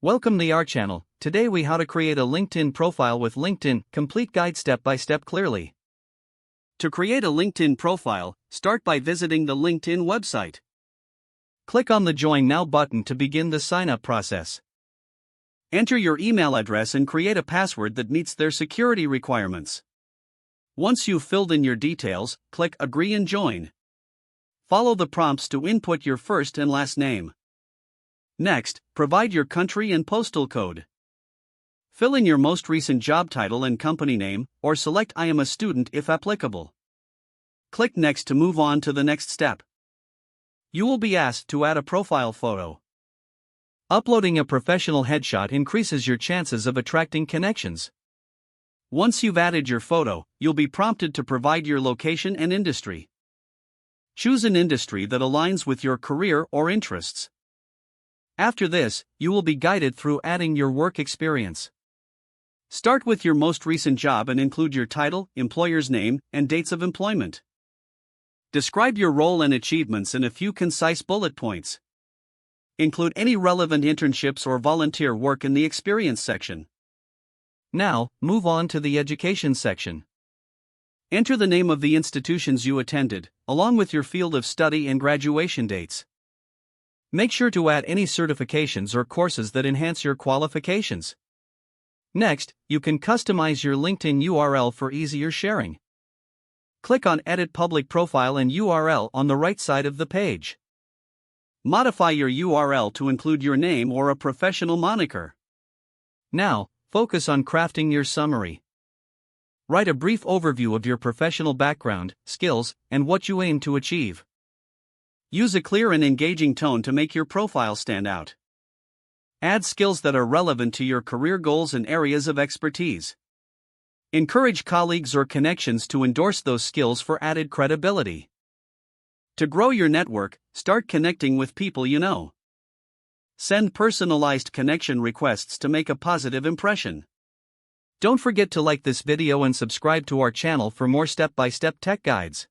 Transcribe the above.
Welcome to our channel. Today we how to create a LinkedIn profile with LinkedIn, complete guide step by step clearly. To create a LinkedIn profile, start by visiting the LinkedIn website. Click on the Join Now button to begin the sign up process. Enter your email address and create a password that meets their security requirements. Once you've filled in your details, click Agree and Join. Follow the prompts to input your first and last name. Next, provide your country and postal code. Fill in your most recent job title and company name, or select I am a student if applicable. Click Next to move on to the next step. You will be asked to add a profile photo. Uploading a professional headshot increases your chances of attracting connections. Once you've added your photo, you'll be prompted to provide your location and industry. Choose an industry that aligns with your career or interests. After this, you will be guided through adding your work experience. Start with your most recent job and include your title, employer's name, and dates of employment. Describe your role and achievements in a few concise bullet points. Include any relevant internships or volunteer work in the experience section. Now, move on to the education section. Enter the name of the institutions you attended, along with your field of study and graduation dates. Make sure to add any certifications or courses that enhance your qualifications. Next, you can customize your LinkedIn URL for easier sharing. Click on Edit Public Profile and URL on the right side of the page. Modify your URL to include your name or a professional moniker. Now, focus on crafting your summary. Write a brief overview of your professional background, skills, and what you aim to achieve. Use a clear and engaging tone to make your profile stand out. Add skills that are relevant to your career goals and areas of expertise. Encourage colleagues or connections to endorse those skills for added credibility. To grow your network, start connecting with people you know. Send personalized connection requests to make a positive impression. Don't forget to like this video and subscribe to our channel for more step-by-step tech guides.